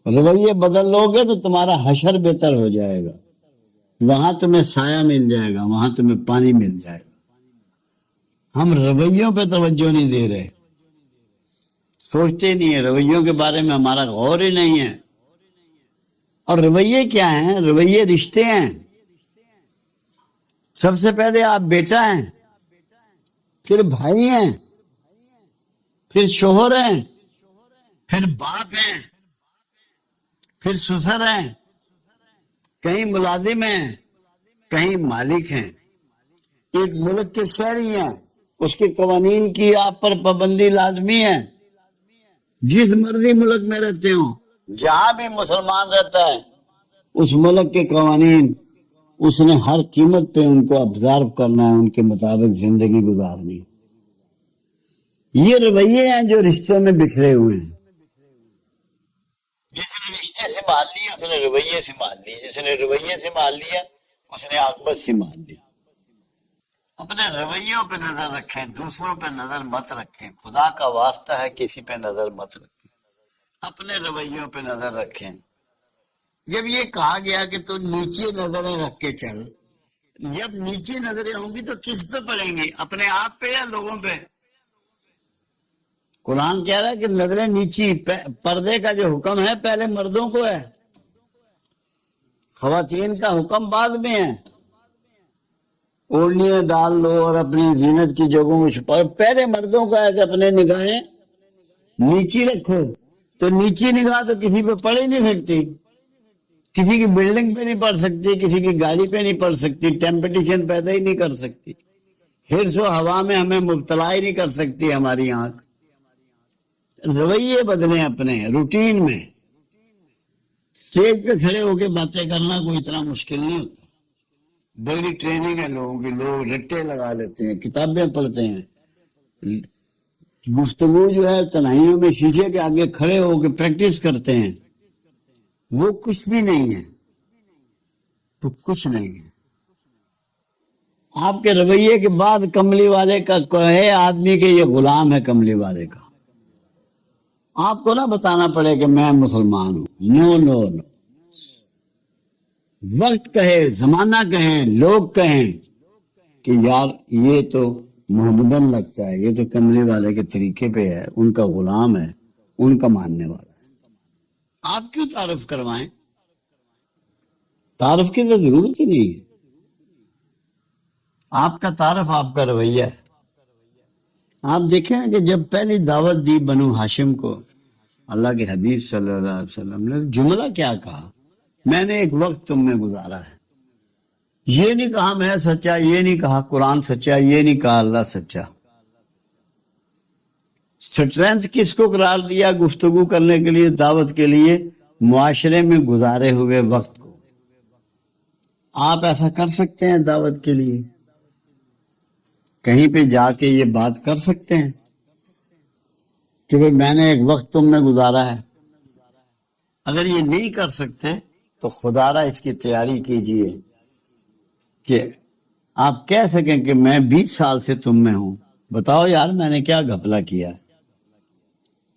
رویے بدل لو گے تو تمہارا حشر بہتر ہو جائے گا، وہاں تمہیں سایہ مل جائے گا، وہاں تمہیں پانی مل جائے گا۔ ہم رویوں پہ توجہ نہیں دے رہے، سوچتے نہیں ہیں رویوں کے بارے میں، ہمارا غور ہی نہیں ہے۔ اور رویے کیا ہیں؟ رویے رشتے ہیں۔ سب سے پہلے آپ بیٹا ہیں، پھر بھائی ہیں، پھر شوہر ہیں، پھر باپ ہیں، پھر سسر ہیں، کہیں ملازم ہیں، کہیں مالک ہیں، ایک ملک کے شہری ہیں، اس کے قوانین کی آپ پر پابندی لازمی ہے۔ جس مرضی ملک میں رہتے ہوں، جہاں بھی مسلمان رہتا ہے، اس ملک کے قوانین اس نے ہر قیمت پہ ان کو آبزرو کرنا ہے، ان کے مطابق زندگی گزارنی۔ یہ رویے ہیں جو رشتوں میں بکھرے ہوئے ہیں۔ جس نے رشتے سنبھال لیے اس نے رویے سنبھال لیے، جس نے رویے سنبھال لیا اس نے عاقبت سنبھال لی۔ اپنے رویوں پہ نظر رکھیں، دوسروں پہ نظر مت رکھیں، خدا کا واسطہ ہے کسی پہ نظر مت رکھیں، اپنے رویوں پہ نظر رکھیں۔ جب یہ کہا گیا کہ تو نیچے نظریں رکھ کے چل، جب نیچے نظریں ہوں گی تو کس پہ پڑیں گی؟ اپنے آپ پہ یا لوگوں پہ؟ قرآن کہہ رہا ہے کہ نظریں نیچی، پردے کا جو حکم ہے پہلے مردوں کو ہے، خواتین کا حکم بعد میں ہے۔ اوڑھنیاں ڈال لو اور اپنی زینت کی جگہوں میں چھپاؤ، پہلے مردوں کا ہے کہ اپنے نگاہیں نیچی رکھو۔ تو نیچی نگاہ تو کسی پہ پڑ ہی نہیں سکتی، کسی کی بلڈنگ پہ نہیں پڑ سکتی، کسی کی گاڑی پہ نہیں پڑ سکتی، ٹیمپٹیشن پیدا ہی نہیں کر سکتی، حرص و ہوا میں ہمیں مبتلا ہی نہیں کر سکتی ہماری آنکھ۔ رویے بدلیں اپنے روٹین میں۔ اسٹیج پہ کھڑے ہو کے باتیں کرنا کوئی اتنا مشکل نہیں ہوتا، بڑی ٹریننگ ہے لوگوں کی، لوگ رٹے لگا لیتے ہیں، کتابیں پڑھتے ہیں، گفتگو جو ہے تنہائیوں میں شیشے کے آگے کھڑے ہو کے پریکٹس کرتے ہیں، وہ کچھ بھی نہیں ہے، تو کچھ نہیں ہے۔ آپ کے رویے کے بعد کملی والے کا کہے آدمی کہ یہ غلام ہے کملی والے کا، آپ کو نہ بتانا پڑے کہ میں مسلمان ہوں، نو نو نو، وقت کہے، زمانہ کہیں، لوگ کہیں کہ یار یہ تو محمدن لگتا ہے، یہ تو کملی والے کے طریقے پہ ہے، ان کا غلام ہے، ان کا ماننے والا ہے۔ آپ کیوں تعارف کروائیں؟ تعارف کی تو ضرورت ہی نہیں ہے، آپ کا تعارف آپ کا رویہ ہے۔ آپ دیکھیں کہ جب پہلی دعوت دی بنو ہاشم کو، اللہ کے حبیب صلی اللہ علیہ وسلم نے جملہ کیا کہا؟ میں نے ایک وقت تم میں گزارا ہے۔ یہ نہیں کہا میں سچا، یہ نہیں کہا قرآن سچا، یہ نہیں کہا اللہ سچا۔ سٹرینتھ کس کو قرار دیا گفتگو کرنے کے لیے، دعوت کے لیے؟ معاشرے میں گزارے ہوئے وقت کو۔ آپ ایسا کر سکتے ہیں دعوت کے لیے؟ کہیں پہ جا کے یہ بات کر سکتے ہیں کہ میں نے ایک وقت تم میں گزارا ہے؟ اگر یہ نہیں کر سکتے تو خدا را اس کی تیاری کیجئے کہ آپ کہہ سکیں کہ میں 20 سال سے تم میں ہوں، بتاؤ یار میں نے کیا گھپلا کیا ہے،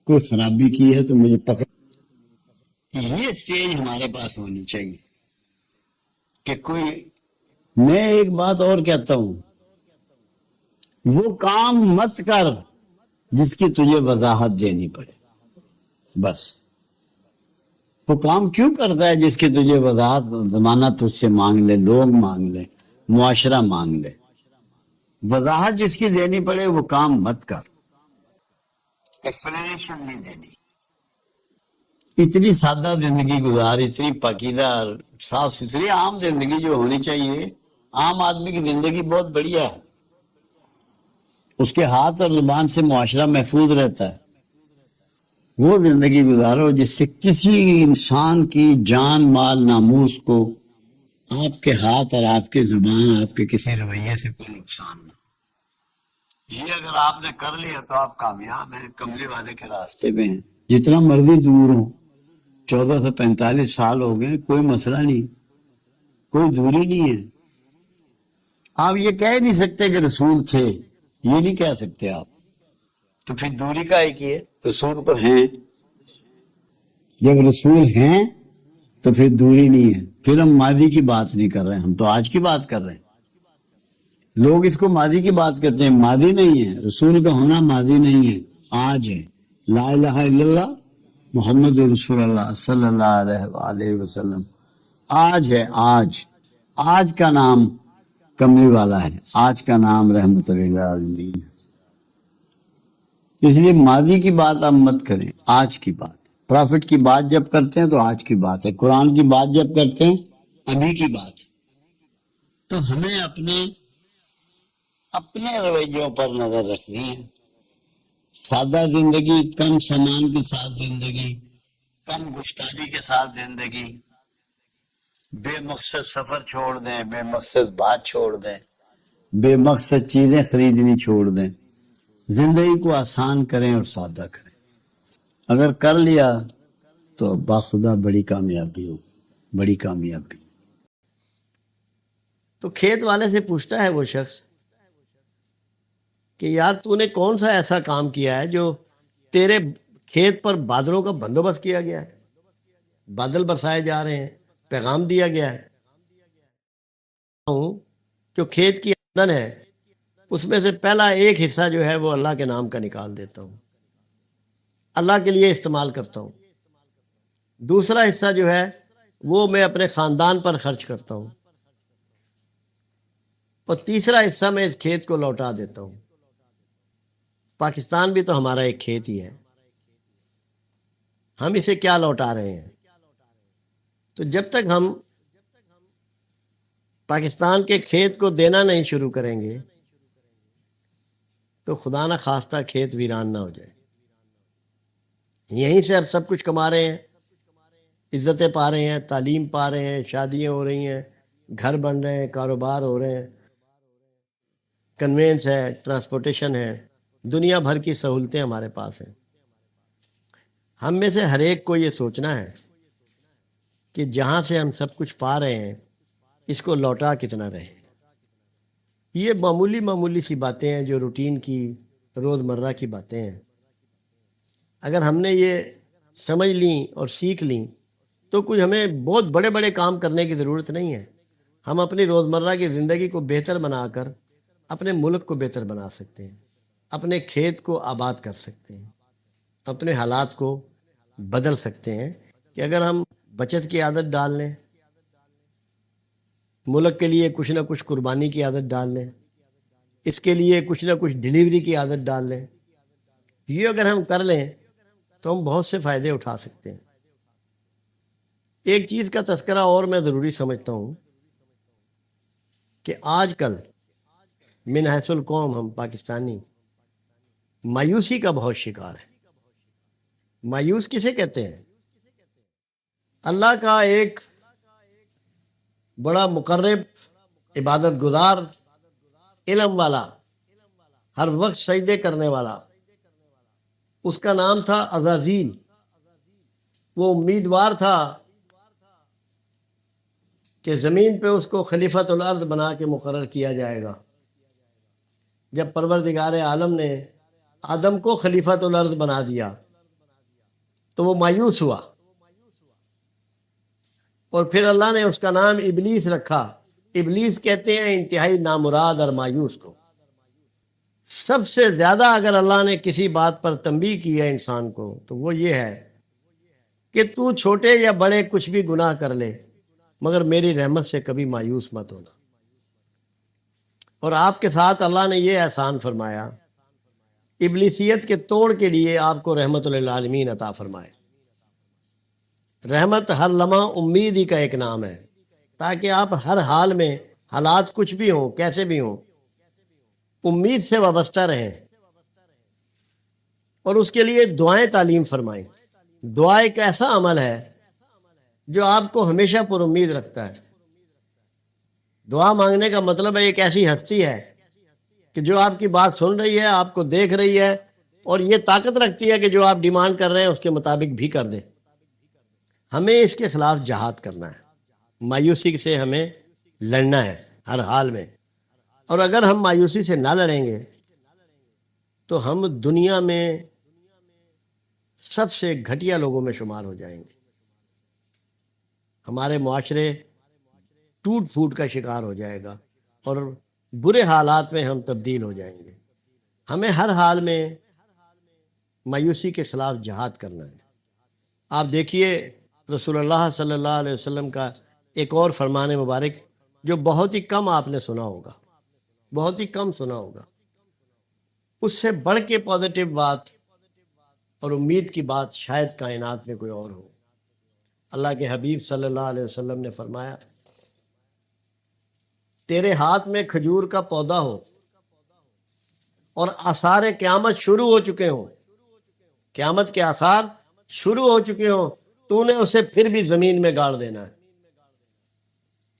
کوئی خرابی کی ہے تو مجھے پکڑ۔ یہ سٹیج ہمارے پاس ہونی چاہیے کہ کوئی، میں ایک بات اور کہتا ہوں، وہ کام مت کر جس کی تجھے وضاحت دینی پڑے، بس۔ وہ کام کیوں کرتا ہے جس کی تجھے وضاحت زمانہ تجھ سے مانگ لے، لوگ مانگ لے، معاشرہ مانگ لے؟ وضاحت جس کی دینی پڑے وہ کام مت کر، ایکسپلینیشن نہیں دینی۔ اتنی سادہ زندگی گزار، اتنی پاکیزہ صاف ستھری عام زندگی جو ہونی چاہیے۔ عام آدمی کی زندگی بہت بڑھیا ہے، اس کے ہاتھ اور زبان سے معاشرہ محفوظ رہتا ہے۔ وہ زندگی گزارو جس سے کسی انسان کی جان مال ناموس کو آپ کے ہاتھ اور آپ کے زبان، آپ کے کسی رویے سے کوئی نقصان نہ ہو۔ یہ اگر آپ نے کر لیا تو آپ کامیاب ہیں، کملی والے کے راستے پہ ہیں۔ جتنا مرضی دور ہو، 14 سے 45 سال ہو گئے، کوئی مسئلہ نہیں، کوئی دوری نہیں ہے۔ آپ یہ کہہ نہیں سکتے کہ رسول تھے، یہ نہیں کہہ سکتے آپ، تو پھر دوری کا ایک ہی ہے، رسول تو ہیں۔ جب رسول ہیں تو پھر دوری نہیں ہے. پھر ہم ماضی کی بات نہیں کر رہے ہیں، ہم تو آج کی بات کر رہے ہیں. لوگ اس کو ماضی کی بات کرتے ہیں، ماضی نہیں ہے. رسول کا ہونا ماضی نہیں ہے، آج ہے. لا الہ الا اللہ محمد رسول اللہ صلی اللہ علیہ وآلہ وسلم آج ہے. آج کا نام کملی والا ہے، آج کا نام رحمت للعالمین ہے. اس لیے ماضی کی بات آپ مت کریں، آج کی بات. پرافٹ کی بات جب کرتے ہیں تو آج کی بات ہے، قرآن کی بات جب کرتے ہیں ابھی کی بات ہے. تو ہمیں اپنے رویوں پر نظر رکھنی ہے. سادہ زندگی، کم سامان کے ساتھ زندگی، کم گفتگی کے ساتھ زندگی، بے مقصد سفر چھوڑ دیں، بے مقصد بات چھوڑ دیں، بے مقصد چیزیں خریدنی چھوڑ دیں. زندگی کو آسان کریں اور سادہ کریں. اگر کر لیا تو باخدا بڑی کامیابی ہو، بڑی کامیابی. تو کھیت والے سے پوچھتا ہے وہ شخص کہ یار تو نے کون سا ایسا کام کیا ہے جو تیرے کھیت پر بادلوں کا بندوبست کیا گیا ہے، بادل برسائے جا رہے ہیں، پیغام دیا گیا ہے. جو کھیت کی آمدن ہے اس میں سے پہلا ایک حصہ جو ہے وہ اللہ کے نام کا نکال دیتا ہوں، اللہ کے لیے استعمال کرتا ہوں. دوسرا حصہ جو ہے وہ میں اپنے خاندان پر خرچ کرتا ہوں، اور تیسرا حصہ میں اس کھیت کو لوٹا دیتا ہوں. پاکستان بھی تو ہمارا ایک کھیت ہی ہے، ہم اسے کیا لوٹا رہے ہیں؟ تو جب تک ہم پاکستان کے کھیت کو دینا نہیں شروع کریں گے تو خدا نہ خواستہ کھیت ویران نہ ہو جائے. یہیں سے اب سب کچھ کما رہے ہیں، عزتیں پا رہے ہیں، تعلیم پا رہے ہیں، شادیاں ہو رہی ہیں، گھر بن رہے ہیں، کاروبار ہو رہے ہیں، کنوینس ہے، ٹرانسپورٹیشن ہے، دنیا بھر کی سہولتیں ہمارے پاس ہیں. ہم میں سے ہر ایک کو یہ سوچنا ہے کہ جہاں سے ہم سب کچھ پا رہے ہیں اس کو لوٹا کتنا رہے. یہ معمولی سی باتیں ہیں جو روٹین کی، روزمرہ کی باتیں ہیں. اگر ہم نے یہ سمجھ لیں اور سیکھ لیں تو کچھ ہمیں بہت بڑے بڑے کام کرنے کی ضرورت نہیں ہے. ہم اپنی روزمرہ کی زندگی کو بہتر بنا کر اپنے ملک کو بہتر بنا سکتے ہیں، اپنے کھیت کو آباد کر سکتے ہیں، اپنے حالات کو بدل سکتے ہیں. کہ اگر ہم بچت کی عادت ڈال لیں، ملک کے لیے کچھ نہ کچھ قربانی کی عادت ڈال لیں، اس کے لیے کچھ نہ کچھ ڈیلیوری کی عادت ڈال لیں، یہ اگر ہم کر لیں تو ہم بہت سے فائدے اٹھا سکتے ہیں. ایک چیز کا تذکرہ اور میں ضروری سمجھتا ہوں کہ آج کل من حیث القوم ہم پاکستانی مایوسی کا بہت شکار ہے. مایوس کسے کہتے ہیں؟ اللہ کا ایک بڑا مقرب، عبادت گزار، علم والا، ہر وقت سجدے کرنے والا، اس کا نام تھا عزازیل. وہ امیدوار تھا کہ زمین پہ اس کو خلیفۃ الارض بنا کے مقرر کیا جائے گا. جب پروردگار عالم نے آدم کو خلیفۃ الارض بنا دیا تو وہ مایوس ہوا، اور پھر اللہ نے اس کا نام ابلیس رکھا. ابلیس کہتے ہیں انتہائی نامراد اور مایوس کو. سب سے زیادہ اگر اللہ نے کسی بات پر تنبیہ کی ہے انسان کو تو وہ یہ ہے کہ تو چھوٹے یا بڑے کچھ بھی گناہ کر لے مگر میری رحمت سے کبھی مایوس مت ہونا. اور آپ کے ساتھ اللہ نے یہ احسان فرمایا، ابلیسیت کے توڑ کے لیے آپ کو رحمت للعالمین عطا فرمائے. رحمت ہر لمحہ امید ہی کا ایک نام ہے، تاکہ آپ ہر حال میں، حالات کچھ بھی ہوں، کیسے بھی ہوں، امید سے وابستہ رہیں اور اس کے لیے دعائیں تعلیم فرمائیں. دعا ایک ایسا عمل ہے جو آپ کو ہمیشہ پر امید رکھتا ہے. دعا مانگنے کا مطلب ہے ایک ایسی ہستی ہے کہ جو آپ کی بات سن رہی ہے، آپ کو دیکھ رہی ہے، اور یہ طاقت رکھتی ہے کہ جو آپ ڈیمانڈ کر رہے ہیں اس کے مطابق بھی کر دے. ہمیں اس کے خلاف جہاد کرنا ہے، مایوسی سے ہمیں لڑنا ہے ہر حال میں. اور اگر ہم مایوسی سے نہ لڑیں گے تو ہم دنیا میں سب سے گھٹیا لوگوں میں شمار ہو جائیں گے. ہمارے معاشرے ٹوٹ پھوٹ کا شکار ہو جائے گا اور برے حالات میں ہم تبدیل ہو جائیں گے. ہمیں ہر حال میں مایوسی کے خلاف جہاد کرنا ہے. آپ دیکھیے رسول اللہ صلی اللہ علیہ وسلم کا ایک اور فرمان مبارک جو بہت ہی کم آپ نے سنا ہوگا، بہت ہی کم سنا ہوگا. اس سے بڑھ کے پازیٹیو بات اور امید کی بات شاید کائنات میں کوئی اور ہو. اللہ کے حبیب صلی اللہ علیہ وسلم نے فرمایا، تیرے ہاتھ میں کھجور کا پودا ہو اور آثار قیامت شروع ہو چکے ہوں، قیامت کے آثار شروع ہو چکے ہوں، تو نے اسے پھر بھی زمین میں گاڑ دینا ہے.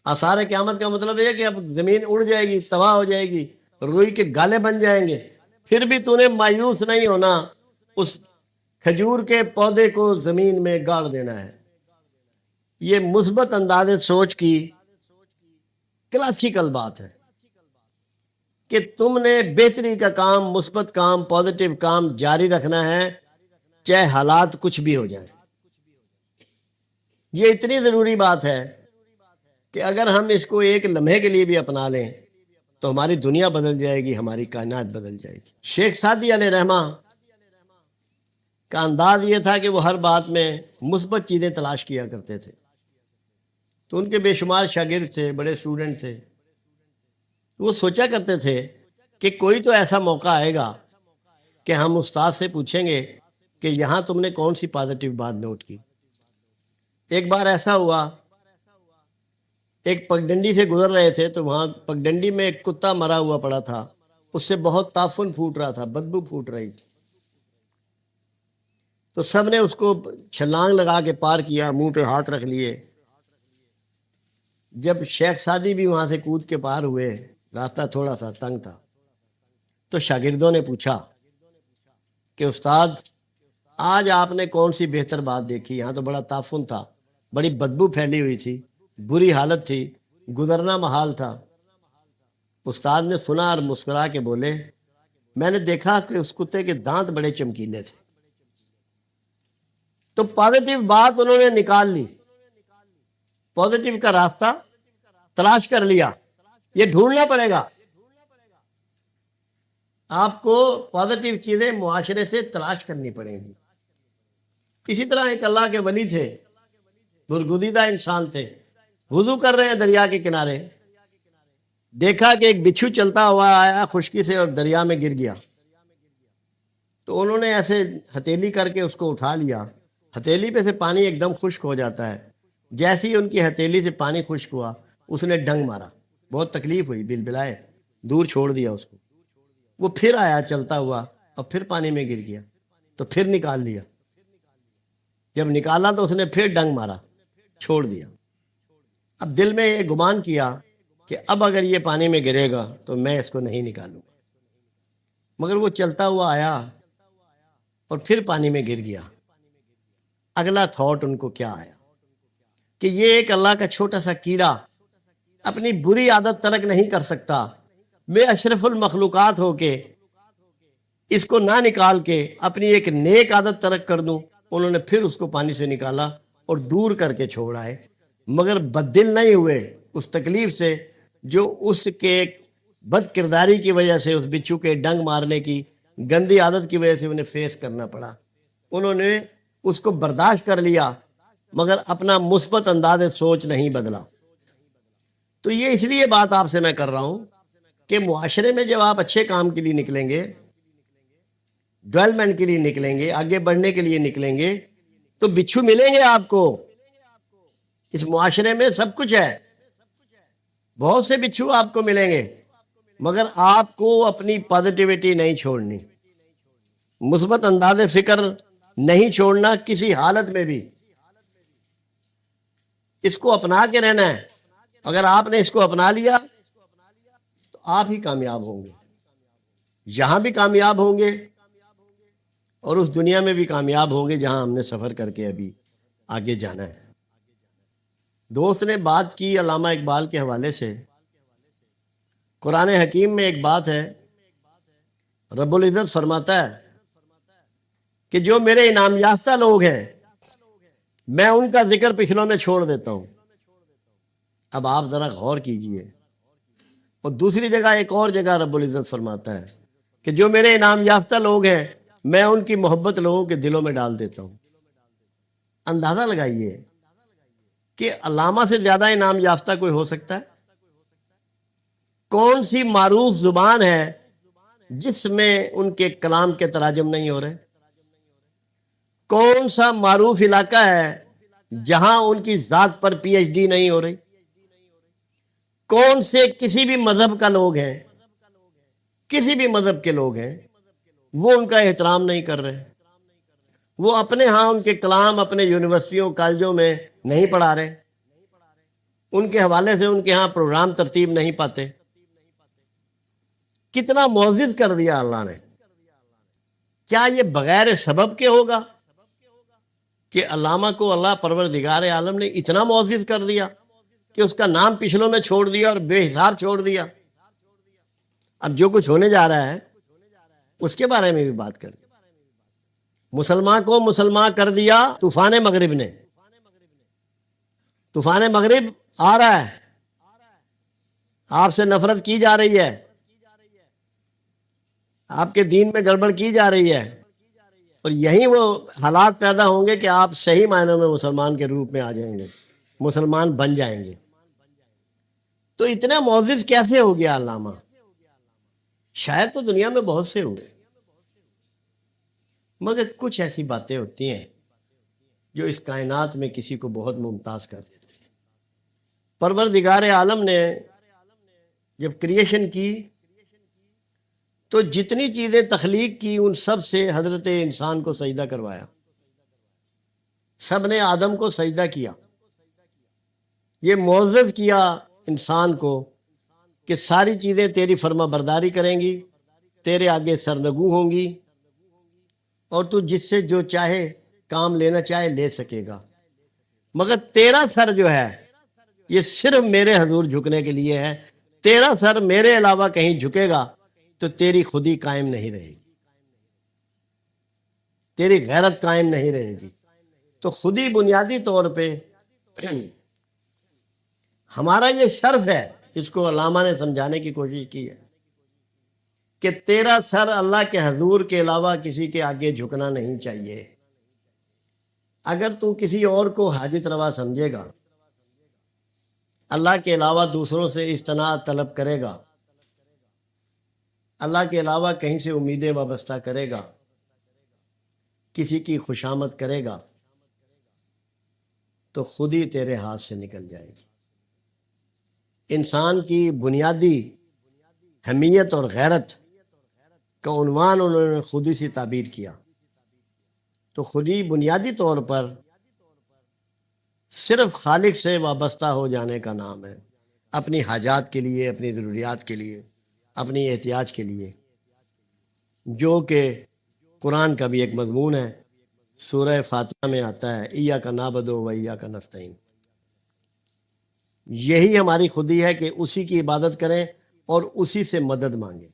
آثار قیامت کا مطلب یہ کہ اب زمین اڑ جائے گی، تباہ ہو جائے گی، روئی کے گالے بن جائیں گے، پھر بھی تو نے مایوس نہیں ہونا، اس کھجور کے پودے کو زمین میں گاڑ دینا ہے. یہ مثبت انداز سوچ کی کلاسیکل بات ہے کہ تم نے بہتری کا کام، مثبت کام، پازیٹیو کام جاری رکھنا ہے چاہے حالات کچھ بھی ہو جائیں. یہ اتنی ضروری بات ہے کہ اگر ہم اس کو ایک لمحے کے لیے بھی اپنا لیں تو ہماری دنیا بدل جائے گی، ہماری کائنات بدل جائے گی. شیخ سعدی علیہ رحمہ کا انداز یہ تھا کہ وہ ہر بات میں مثبت چیزیں تلاش کیا کرتے تھے. تو ان کے بے شمار شاگرد تھے، بڑے اسٹوڈنٹ تھے. وہ سوچا کرتے تھے کہ کوئی تو ایسا موقع آئے گا کہ ہم استاد سے پوچھیں گے کہ یہاں تم نے کون سی پازیٹیو بات نوٹ کی. ایک بار ایسا ہوا، ایک پگڈنڈی سے گزر رہے تھے تو وہاں پگڈنڈی میں ایک کتا مرا ہوا پڑا تھا، اس سے بہت تعفن پھوٹ رہا تھا، بدبو پھوٹ رہی تھی. تو سب نے اس کو چھلانگ لگا کے پار کیا، منہ پہ ہاتھ رکھ لیے. جب شیخ سعدی بھی وہاں سے کود کے پار ہوئے، راستہ تھوڑا سا تنگ تھا، تو شاگردوں نے پوچھا کہ استاد آج آپ نے کون سی بہتر بات دیکھی؟ یہاں تو بڑا تعفن تھا، بڑی بدبو پھیلی ہوئی تھی، بری حالت تھی، گزرنا محال تھا. استاد نے سنا اور مسکرا کے بولے، میں نے دیکھا کہ اس کتے کے دانت بڑے چمکیلے تھے. تو پازیٹیو بات انہوں نے نکال لی، پازیٹیو کا راستہ تلاش کر لیا. یہ ڈھونڈنا پڑے گا آپ کو، پازیٹیو چیزیں معاشرے سے تلاش کرنی پڑیں گی. اسی طرح ایک اللہ کے ولی تھے، برگزیدہ انسان تھے، وضو کر رہے ہیں دریا کے کنارے، دیکھا کہ ایک بچھو چلتا ہوا آیا خشکی سے اور دریا میں گر گیا. تو انہوں نے ایسے ہتھیلی کر کے اس کو اٹھا لیا. ہتھیلی پہ سے پانی ایک دم خشک ہو جاتا ہے، جیسے ہی ان کی ہتھیلی سے پانی خشک ہوا اس نے ڈنگ مارا، بہت تکلیف ہوئی، بلبلائے، دور چھوڑ دیا اس کو. وہ پھر آیا چلتا ہوا اور پھر پانی میں گر گیا، تو پھر نکال لیا. جب نکالا تو اس نے پھر ڈنگ مارا، چھوڑ دیا. اب دل میں یہ گمان کیا کہ اب اگر یہ پانی میں گرے گا تو میں اس کو نہیں نکالوں گا. مگر وہ چلتا ہوا آیا اور پھر پانی میں گر گیا. اگلا تھاٹ ان کو کیا آیا کہ یہ ایک اللہ کا چھوٹا سا کیڑا اپنی بری عادت ترک نہیں کر سکتا، میں اشرف المخلوقات ہو کے اس کو نہ نکال کے اپنی ایک نیک عادت ترک کر دوں. انہوں نے پھر اس کو پانی سے نکالا اور دور کر کے چھوڑ آئے، مگر بددل نہیں ہوئے اس تکلیف سے جو اس کے بد کرداری کی وجہ سے، اس بچھو کے ڈنگ مارنے کی گندی عادت کی وجہ سے انہیں فیس کرنا پڑا. انہوں نے اس کو برداشت کر لیا مگر اپنا مثبت انداز سوچ نہیں بدلا. تو یہ اس لیے بات آپ سے میں کر رہا ہوں کہ معاشرے میں جب آپ اچھے کام کے لیے نکلیں گے، ڈیولپمنٹ کے لیے نکلیں گے، آگے بڑھنے کے لیے نکلیں گے، تو بچھو ملیں گے آپ کو. اس معاشرے میں سب کچھ ہے، بہت سے بچھو آپ کو ملیں گے، مگر آپ کو اپنی پازیٹیوٹی نہیں چھوڑنی، مثبت انداز فکر نہیں چھوڑنا کسی حالت میں بھی. اس کو اپنا کے رہنا ہے. اگر آپ نے اس کو اپنا لیا تو آپ ہی کامیاب ہوں گے، یہاں بھی کامیاب ہوں گے اور اس دنیا میں بھی کامیاب ہوں گے جہاں ہم نے سفر کر کے ابھی آگے جانا ہے. دوست نے بات کی علامہ اقبال کے حوالے سے. قرآن حکیم میں ایک بات ہے، رب العزت فرماتا ہے کہ جو میرے انعام یافتہ لوگ ہیں میں ان کا ذکر پچھلوں میں چھوڑ دیتا ہوں. اب آپ ذرا غور کیجئے. اور دوسری جگہ ایک اور جگہ رب العزت فرماتا ہے کہ جو میرے انعام یافتہ لوگ ہیں میں ان کی محبت لوگوں کے دلوں میں ڈال دیتا ہوں. اندازہ لگائیے کہ علامہ سے زیادہ انعام یافتہ کوئی ہو سکتا ہے؟ کون سی معروف زبان ہے جس میں ان کے کلام کے تراجم نہیں ہو رہے؟ کون سا معروف علاقہ ہے جہاں ان کی ذات پر پی ایچ ڈی نہیں ہو رہی؟ کون سے کسی بھی مذہب کا لوگ ہیں، کسی بھی مذہب کے لوگ ہیں، وہ ان کا احترام نہیں کر رہے؟ وہ اپنے ہاں ان کے کلام اپنے یونیورسٹیوں کالجوں میں نہیں پڑھا رہے، ان کے حوالے سے ان کے ہاں پروگرام ترتیب نہیں پاتے. کتنا معزز کر دیا اللہ نے. کیا یہ بغیر سبب کے ہوگا کہ علامہ کو اللہ پروردگار عالم نے اتنا معزز کر دیا کہ اس کا نام پچھلوں میں چھوڑ دیا اور بے حساب چھوڑ دیا؟ اب جو کچھ ہونے جا رہا ہے اس کے بارے میں بھی بات کریں. مسلمان کو مسلمان کر دیا طوفان مغرب نے. طوفان مغرب آ رہا ہے، آپ سے نفرت کی جا رہی ہے، آپ کے دین میں گڑبڑ کی جا رہی ہے، اور یہی وہ حالات پیدا ہوں گے کہ آپ صحیح معنوں میں مسلمان کے روپ میں آ جائیں گے، مسلمان بن جائیں گے. تو اتنا معزز کیسے ہو گیا علامہ؟ شاید تو دنیا میں بہت سے ہوئے، مگر کچھ ایسی باتیں ہوتی ہیں جو اس کائنات میں کسی کو بہت ممتاز کر دیتی ہیں. پروردگار عالم نے جب کریشن کی تو جتنی چیزیں تخلیق کی ان سب سے حضرت انسان کو سجدہ کروایا. سب نے آدم کو سجدہ کیا. یہ معزز کیا انسان کو کہ ساری چیزیں تیری فرما برداری کریں گی، تیرے آگے سرنگو ہوں گی، اور تو جس سے جو چاہے کام لینا چاہے لے سکے گا. مگر تیرا سر جو ہے یہ صرف میرے حضور جھکنے کے لیے ہے. تیرا سر میرے علاوہ کہیں جھکے گا تو تیری خودی قائم نہیں رہے گی، تیری غیرت قائم نہیں رہے گی. تو خودی بنیادی طور پہ ہمارا یہ شرف ہے جس کو علامہ نے سمجھانے کی کوشش کی ہے کہ تیرا سر اللہ کے حضور کے علاوہ کسی کے آگے جھکنا نہیں چاہیے. اگر تو کسی اور کو حاجت روا سمجھے گا، اللہ کے علاوہ دوسروں سے استناد طلب کرے گا، اللہ کے علاوہ کہیں سے امیدیں وابستہ کرے گا، کسی کی خوشامد کرے گا، تو خود ہی تیرے ہاتھ سے نکل جائے گی. انسان کی بنیادی حمیت اور غیرت کا عنوان انہوں نے خودی سے تعبیر کیا. تو خودی بنیادی طور پر صرف خالق سے وابستہ ہو جانے کا نام ہے، اپنی حاجات کے لیے، اپنی ضروریات کے لیے، اپنی احتیاج کے لیے، جو کہ قرآن کا بھی ایک مضمون ہے. سورہ فاتحہ میں آتا ہے ایاک نعبد و ایاک نستعین. یہی ہماری خودی ہے کہ اسی کی عبادت کریں اور اسی سے مدد مانگیں.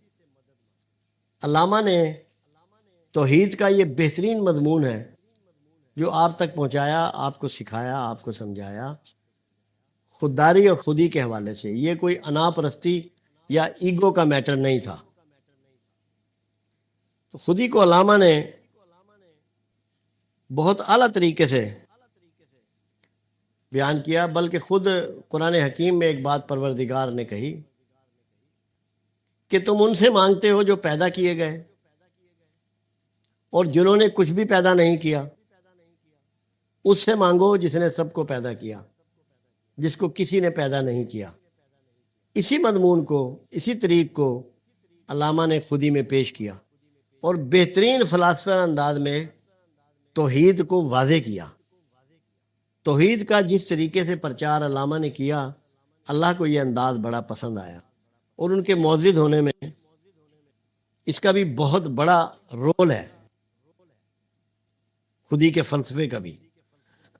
علامہ نے توحید کا یہ بہترین مضمون ہے جو آپ تک پہنچایا، آپ کو سکھایا، آپ کو سمجھایا خودداری اور خودی کے حوالے سے. یہ کوئی انا پرستی یا ایگو کا میٹر نہیں تھا. تو خودی کو علامہ نے بہت اعلیٰ طریقے سے بیان کیا. بلکہ خود قرآن حکیم میں ایک بات پروردگار نے کہی کہ تم ان سے مانگتے ہو جو پیدا کیے گئے، اور جنہوں نے کچھ بھی پیدا نہیں کیا اس سے مانگو جس نے سب کو پیدا کیا، جس کو کسی نے پیدا نہیں کیا. اسی مضمون کو، اسی طریق کو علامہ نے خودی میں پیش کیا اور بہترین فلسفہ انداز میں توحید کو واضح کیا. توحید کا جس طریقے سے پرچار علامہ نے کیا، اللہ کو یہ انداز بڑا پسند آیا، اور ان کے معزز ہونے میں اس کا بھی بہت بڑا رول ہے، خودی کے فلسفے کا بھی.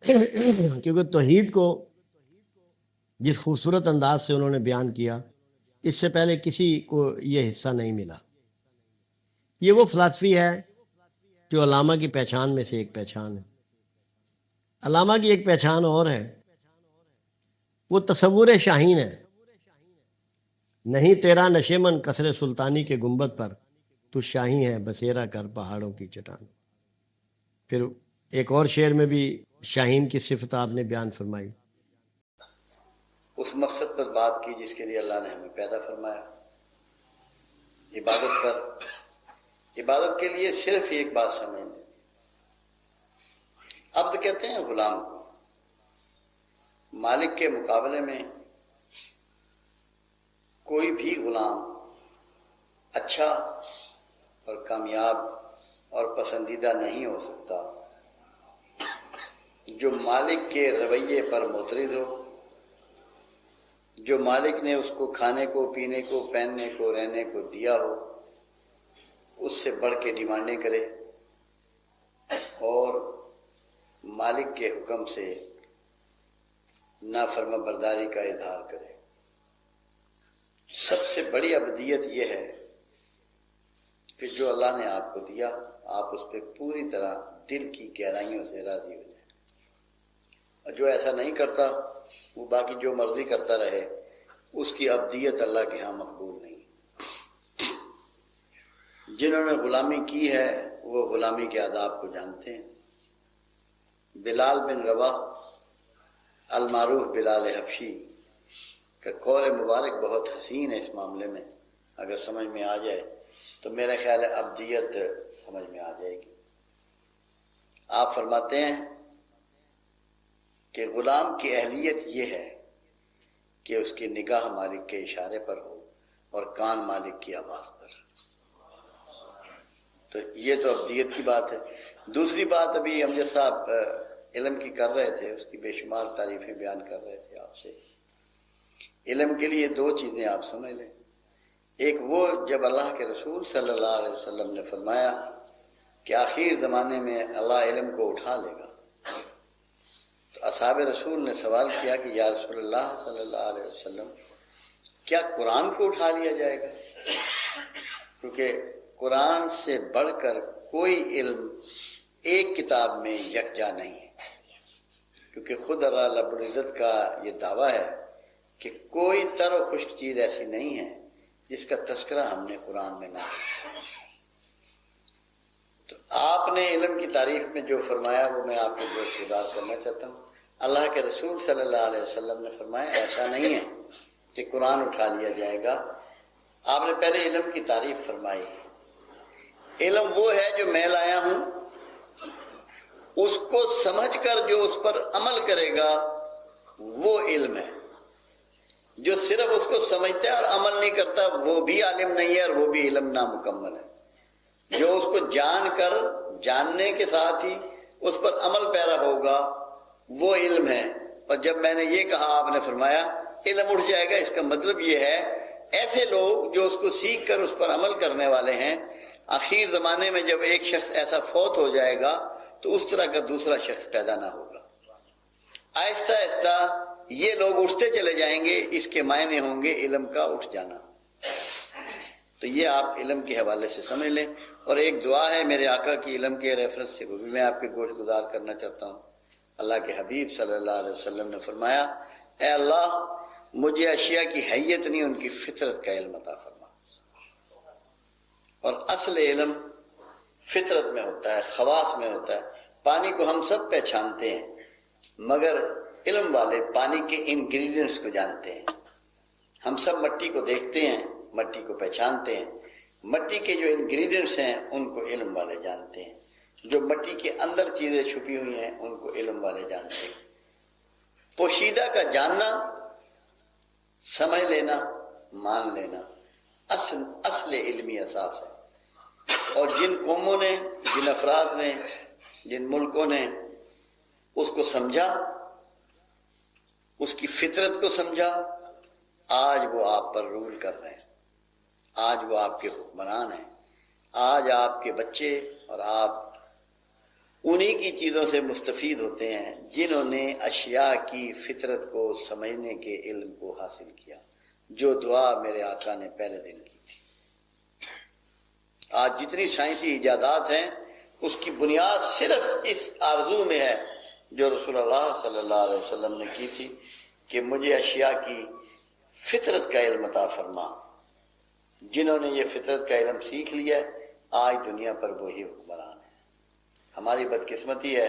کیونکہ توحید کو جس خوبصورت انداز سے انہوں نے بیان کیا، اس سے پہلے کسی کو یہ حصہ نہیں ملا. یہ وہ فلسفی ہے جو علامہ کی پہچان میں سے ایک پہچان ہے۔ علامہ کی ایک پہچان اور ہے، وہ تصور شاہین ہے۔ نہیں تیرا نشیمن قصر سلطانی کے گنبد پر، تو شاہین ہے بسیرا کر پہاڑوں کی چٹان۔ پھر ایک اور شعر میں بھی شاہین کی صفت آپ نے بیان فرمائی۔ اس مقصد پر بات کی جس کے لیے اللہ نے ہمیں پیدا فرمایا، عبادت پر۔ عبادت کے لیے صرف ایک بات سمجھ لیں، عبد کہتے ہیں غلام کو۔ مالک کے مقابلے میں کوئی بھی غلام اچھا اور کامیاب اور پسندیدہ نہیں ہو سکتا جو مالک کے رویے پر معترض ہو، جو مالک نے اس کو کھانے کو، پینے کو، پہننے کو، رہنے کو دیا ہو، اس سے بڑھ کے ڈیمانڈیں کرے اور مالک کے حکم سے نافرما برداری کا اظہار کرے۔ سب سے بڑی عبدیت یہ ہے کہ جو اللہ نے آپ کو دیا، آپ اس پہ پوری طرح دل کی گہرائیوں سے راضی ہو جائیں۔ اور جو ایسا نہیں کرتا، وہ باقی جو مرضی کرتا رہے، اس کی عبدیت اللہ کے ہاں مقبول نہیں۔ جنہوں نے غلامی کی ہے وہ غلامی کے آداب کو جانتے ہیں۔ بلال بن رواح المعروف بلال حبشی کا قول مبارک بہت حسین ہے اس معاملے میں، اگر سمجھ میں آ جائے تو میرا خیال ہے عبدیت سمجھ میں آ جائے گی۔ آپ فرماتے ہیں کہ غلام کی اہلیت یہ ہے کہ اس کی نگاہ مالک کے اشارے پر ہو اور کان مالک کی آواز پر۔ تو یہ تو عبدیت کی بات ہے۔ دوسری بات ابھی امجد صاحب علم کی کر رہے تھے، اس کی بے شمار تعریفیں بیان کر رہے تھے آپ سے۔ علم کے لیے دو چیزیں آپ سمجھ لیں۔ ایک وہ جب اللہ کے رسول صلی اللہ علیہ وسلم نے فرمایا کہ آخر زمانے میں اللہ علم کو اٹھا لے گا، تو اصحاب رسول نے سوال کیا کہ یا رسول اللہ صلی اللہ علیہ وسلم، کیا قرآن کو اٹھا لیا جائے گا؟ کیونکہ قرآن سے بڑھ کر کوئی علم ایک کتاب میں یکجا نہیں ہے، کیونکہ خود اللہ رب العزت کا یہ دعویٰ ہے کہ کوئی تر و خشک چیز ایسی نہیں ہے جس کا تذکرہ ہم نے قرآن میں نہ کیا۔ تو آپ نے علم کی تعریف میں جو فرمایا وہ میں آپ کو گوش گزار کرنا چاہتا ہوں۔ اللہ کے رسول صلی اللہ علیہ وسلم نے فرمایا ایسا نہیں ہے کہ قرآن اٹھا لیا جائے گا۔ آپ نے پہلے علم کی تعریف فرمائی۔ علم وہ ہے جو میں لایا ہوں، اس کو سمجھ کر جو اس پر عمل کرے گا وہ علم ہے۔ جو صرف اس کو سمجھتا ہے اور عمل نہیں کرتا وہ بھی عالم نہیں ہے اور وہ بھی علم نامکمل ہے۔ جو اس کو جان کر، جاننے کے ساتھ ہی اس پر عمل پیرا ہوگا وہ علم ہے۔ اور جب میں نے یہ کہا، آپ نے فرمایا علم اٹھ جائے گا، اس کا مطلب یہ ہے ایسے لوگ جو اس کو سیکھ کر اس پر عمل کرنے والے ہیں، آخر زمانے میں جب ایک شخص ایسا فوت ہو جائے گا تو اس طرح کا دوسرا شخص پیدا نہ ہوگا۔ آہستہ آہستہ یہ لوگ اٹھتے چلے جائیں گے، اس کے معنی ہوں گے علم کا اٹھ جانا۔ تو یہ آپ علم کے حوالے سے سمجھ لیں۔ اور ایک دعا ہے میرے آقا کی علم کے ریفرنس سے، وہ بھی میں آپ کے گوش گزار کرنا چاہتا ہوں۔ اللہ کے حبیب صلی اللہ علیہ وسلم نے فرمایا، اے اللہ مجھے اشیاء کی حیت نہیں، ان کی فطرت کا علم عطا فرما۔ اور اصل علم فطرت میں ہوتا ہے، خواص میں ہوتا ہے۔ پانی کو ہم سب پہچانتے ہیں، مگر علم والے پانی کے انگریڈینٹس کو جانتے ہیں۔ ہم سب مٹی کو دیکھتے ہیں، مٹی کو پہچانتے ہیں، مٹی کے جو انگریڈینٹس ہیں ان کو علم والے جانتے ہیں۔ جو مٹی کے اندر چیزیں چھپی ہوئی ہیں ان کو علم والے جانتے ہیں۔ پوشیدہ کا جاننا، سمجھ لینا، مان لینا اصل علمی اساس ہے۔ اور جن قوموں نے، جن افراد نے، جن ملکوں نے اس کو سمجھا، اس کی فطرت کو سمجھا، آج وہ آپ پر رول کر رہے ہیں، آج وہ آپ کے حکمران ہیں۔ آج آپ کے بچے اور آپ انہی کی چیزوں سے مستفید ہوتے ہیں جنہوں نے اشیاء کی فطرت کو سمجھنے کے علم کو حاصل کیا، جو دعا میرے آقا نے پہلے دن کی تھی۔ آج جتنی سائنسی ایجادات ہیں اس کی بنیاد صرف اس آرزو میں ہے جو رسول اللہ صلی اللہ علیہ وسلم نے کی تھی کہ مجھے اشیاء کی فطرت کا علم عطا فرما۔ جنہوں نے یہ فطرت کا علم سیکھ لیا ہے آج دنیا پر وہی حکمران ہے۔ ہماری بدقسمتی ہے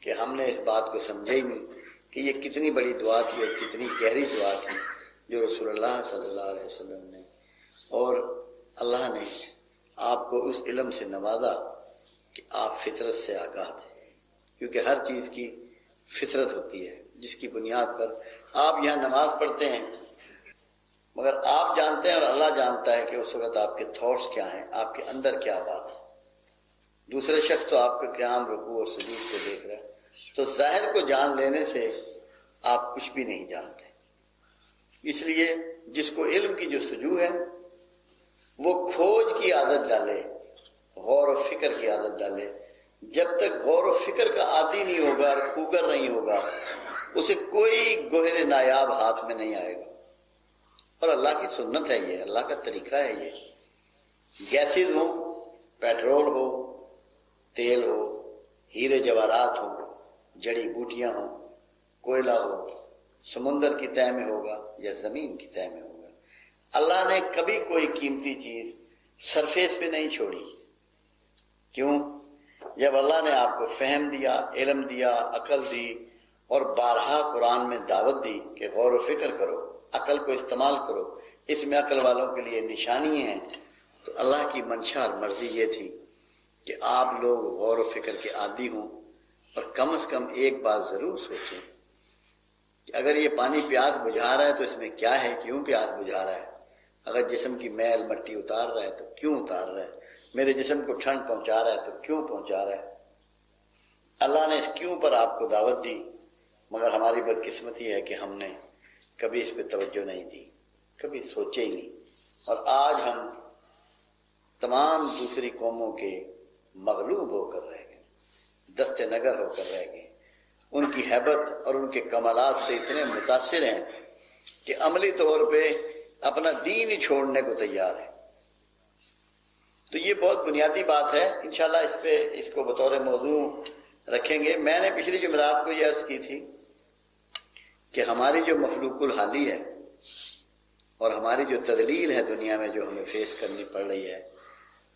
کہ ہم نے اس بات کو سمجھا ہی نہیں کہ یہ کتنی بڑی دعا تھی اور کتنی گہری دعا تھی جو رسول اللہ صلی اللہ علیہ وسلم نے، اور اللہ نے آپ کو اس علم سے نوازا کہ آپ فطرت سے آگاہ تھے، کیونکہ ہر چیز کی فطرت ہوتی ہے جس کی بنیاد پر آپ یہاں نماز پڑھتے ہیں، مگر آپ جانتے ہیں اور اللہ جانتا ہے کہ اس وقت آپ کے تھاٹس کیا ہیں، آپ کے اندر کیا بات ہے۔ دوسرے شخص تو آپ کا قیام، رکوع اور سجود کو دیکھ رہا ہے، تو ظاہر کو جان لینے سے آپ کچھ بھی نہیں جانتے۔ اس لیے جس کو علم کی جستجو ہے وہ کھوج کی عادت ڈالے، غور و فکر کی عادت ڈالے۔ جب تک غور و فکر کا عادی نہیں ہوگا اور خوگر نہیں ہوگا اسے کوئی گوہر نایاب ہاتھ میں نہیں آئے گا۔ اور اللہ کی سنت ہے یہ، اللہ کا طریقہ ہے یہ۔ گیسز ہوں، پیٹرول ہو، تیل ہو، ہیرے جواہرات ہوں، جڑی بوٹیاں ہوں، کوئلہ ہو، سمندر کی تہہ میں ہوگا یا زمین کی تہہ میں ہوگا، اللہ نے کبھی کوئی قیمتی چیز سرفیس پہ نہیں چھوڑی۔ کیوں؟ جب اللہ نے آپ کو فہم دیا، علم دیا، عقل دی، اور بارہا قرآن میں دعوت دی کہ غور و فکر کرو، عقل کو استعمال کرو، اس میں عقل والوں کے لیے نشانی ہیں، تو اللہ کی منشا اور مرضی یہ تھی کہ آپ لوگ غور و فکر کے عادی ہوں، اور کم از کم ایک بات ضرور سوچیں کہ اگر یہ پانی پیاس بجھا رہا ہے تو اس میں کیا ہے، کیوں پیاس بجھا رہا ہے؟ اگر جسم کی میل مٹی اتار رہا ہے تو کیوں اتار رہا ہے؟ میرے جسم کو ٹھنڈ پہنچا رہا ہے تو کیوں پہنچا رہا ہے؟ اللہ نے اس کیوں پر آپ کو دعوت دی، مگر ہماری بدقسمتی ہے کہ ہم نے کبھی اس پہ توجہ نہیں دی، کبھی سوچے ہی نہیں، اور آج ہم تمام دوسری قوموں کے مغلوب ہو کر رہ گئے، دست نگر ہو کر رہ گئے۔ ان کی ہیبت اور ان کے کمالات سے اتنے متاثر ہیں کہ عملی طور پہ اپنا دین ہی چھوڑنے کو تیار ہے۔ تو یہ بہت بنیادی بات ہے، انشاءاللہ اس کو بطور موضوع رکھیں گے۔ میں نے پچھلی جمعرات کو یہ عرض کی تھی کہ ہماری جو مفلوق الحالی ہے اور ہماری جو تدلیل ہے دنیا میں جو ہمیں فیس کرنی پڑ رہی ہے،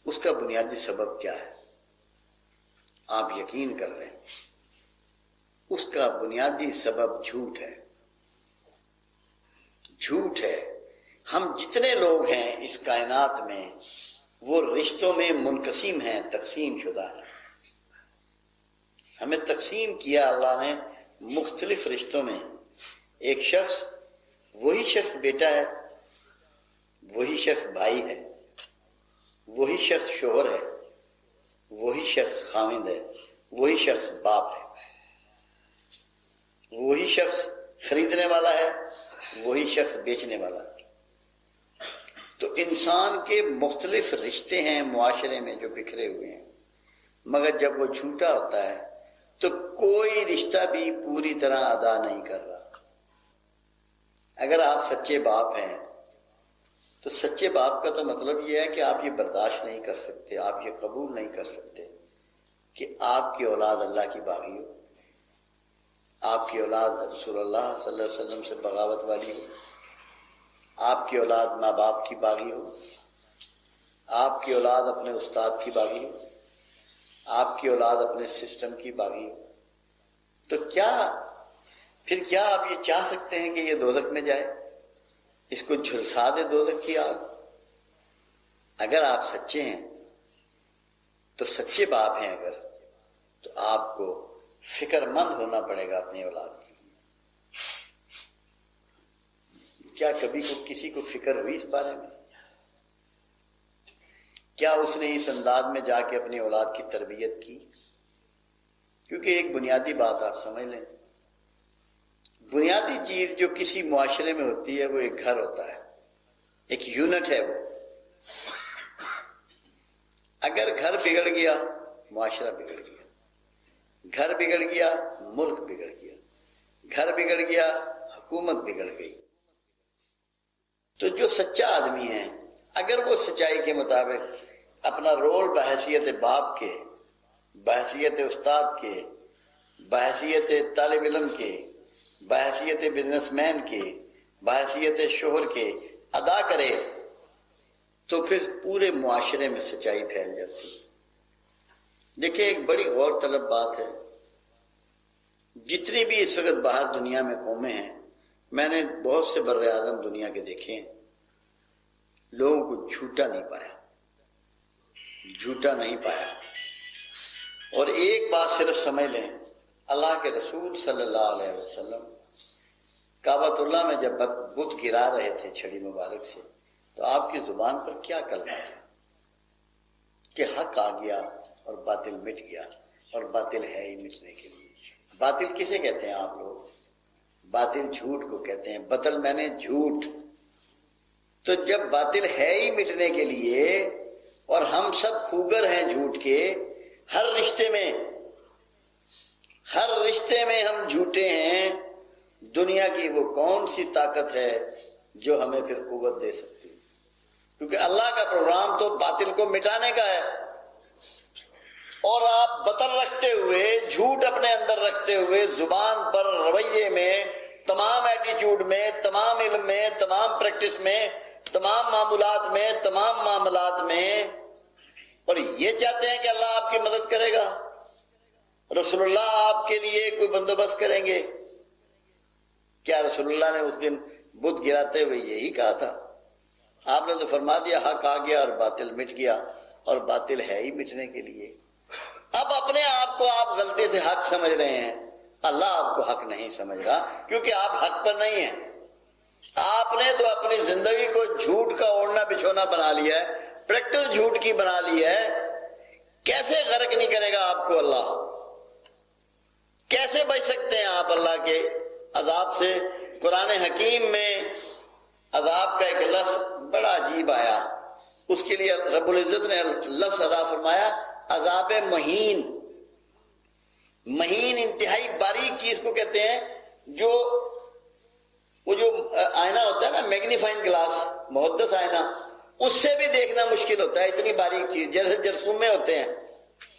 اس کا بنیادی سبب کیا ہے؟ آپ یقین کر لیں، اس کا بنیادی سبب جھوٹ ہے۔ جھوٹ ہے۔ ہم جتنے لوگ ہیں اس کائنات میں وہ رشتوں میں منقسم ہیں، تقسیم شدہ ہیں۔ ہمیں تقسیم کیا اللہ نے مختلف رشتوں میں۔ ایک شخص، وہی شخص بیٹا ہے، وہی شخص بھائی ہے، وہی شخص شوہر ہے، وہی شخص خاوند ہے، وہی شخص باپ ہے، وہی شخص خریدنے والا ہے، وہی شخص بیچنے والا ہے۔ تو انسان کے مختلف رشتے ہیں معاشرے میں جو بکھرے ہوئے ہیں، مگر جب وہ جھوٹا ہوتا ہے تو کوئی رشتہ بھی پوری طرح ادا نہیں کر رہا۔ اگر آپ سچے باپ ہیں تو سچے باپ کا تو مطلب یہ ہے کہ آپ یہ برداشت نہیں کر سکتے، آپ یہ قبول نہیں کر سکتے کہ آپ کی اولاد اللہ کی باغی ہو، آپ کی اولاد رسول اللہ صلی اللہ علیہ وسلم سے بغاوت والی ہو، آپ کی اولاد ماں باپ کی باغی ہو، آپ کی اولاد اپنے استاد کی باغی ہو، آپ کی اولاد اپنے سسٹم کی باغی ہو، تو پھر کیا آپ یہ چاہ سکتے ہیں کہ یہ دوزخ میں جائے؟ اس کو جھلسا دے دوزخ کی آگ؟ اگر آپ سچے ہیں تو سچے باپ ہیں اگر، تو آپ کو فکر مند ہونا پڑے گا اپنی اولاد کے لیے۔ کیا کبھی کسی کو فکر ہوئی اس بارے میں؟ کیا اس نے اس انداز میں جا کے اپنی اولاد کی تربیت کی؟ کیونکہ ایک بنیادی بات آپ سمجھ لیں، بنیادی چیز جو کسی معاشرے میں ہوتی ہے وہ ایک گھر ہوتا ہے، ایک یونٹ ہے وہ۔ اگر گھر بگڑ گیا معاشرہ بگڑ گیا، گھر بگڑ گیا ملک بگڑ گیا، گھر بگڑ گیا حکومت بگڑ گئی۔ تو جو سچا آدمی ہے اگر وہ سچائی کے مطابق اپنا رول بحیثیت باپ کے، بحیثیت استاد کے، بحیثیت طالب علم کے، بحیثیت بزنس مین کے، بحیثیت شوہر کے ادا کرے تو پھر پورے معاشرے میں سچائی پھیل جاتی ہے۔ دیکھیں ایک بڑی غور طلب بات ہے، جتنی بھی اس وقت باہر دنیا میں قومیں ہیں، میں نے بہت سے بر اعظم دنیا کے دیکھے ہیں، لوگوں کو جھوٹا نہیں پایا، جھوٹا نہیں پایا۔ اور ایک بات صرف سمجھ لیں، اللہ کے رسول صلی اللہ علیہ وسلم کعبۃ اللہ میں جب بت گرا رہے تھے چھڑی مبارک سے، تو آپ کی زبان پر کیا کلمہ تھا کہ حق آ گیا اور باطل مٹ گیا، اور باطل ہے ہی مٹنے کے لیے۔ باطل کسے کہتے ہیں آپ لوگ؟ باطل جھوٹ کو کہتے ہیں، بطل میں نے جھوٹ۔ تو جب باطل ہے ہی مٹنے کے لیے اور ہم سب خوگر ہیں جھوٹ کے، ہر رشتے میں ہم جھوٹے ہیں، دنیا کی وہ کون سی طاقت ہے جو ہمیں پھر قوت دے سکتی؟ کیونکہ اللہ کا پروگرام تو باطل کو مٹانے کا ہے، اور آپ بطل رکھتے ہوئے، جھوٹ اپنے اندر رکھتے ہوئے، زبان پر، رویے میں، تمام ایٹیچیوڈ میں، تمام علم میں، تمام پریکٹس میں، تمام معمولات میں، تمام معاملات میں، اور یہ چاہتے ہیں کہ اللہ آپ کی مدد کرے گا، رسول اللہ آپ کے لیے کوئی بندوبست کریں گے۔ کیا رسول اللہ نے اس دن بت گراتے ہوئے یہی کہا تھا؟ آپ نے تو فرما دیا حق آ گیا اور باطل مٹ گیا، اور باطل ہے ہی مٹنے کے لیے۔ اب اپنے آپ کو آپ غلطی سے حق سمجھ رہے ہیں، اللہ آپ کو حق نہیں سمجھ رہا، کیونکہ آپ حق پر نہیں ہیں۔ آپ نے تو اپنی زندگی کو جھوٹ کا اوڑھنا بچھونا بنا لیا ہے، پریکٹس جھوٹ کی بنا لی ہے۔ کیسے غرق نہیں کرے گا آپ کو اللہ؟ کیسے بچ سکتے ہیں آپ اللہ کے عذاب سے؟ قرآن حکیم میں عذاب کا ایک لفظ بڑا عجیب آیا، اس کے لیے رب العزت نے لفظ ادا فرمایا عذاب مہین۔ مہین انتہائی باریک چیز کو کہتے ہیں، وہ جو آئینہ ہوتا ہے نا، میگنیفائنگ گلاس، محدث آئینہ، اس سے بھی دیکھنا مشکل ہوتا ہے، اتنی باریک چیز، جیسے جرثومے ہوتے ہیں،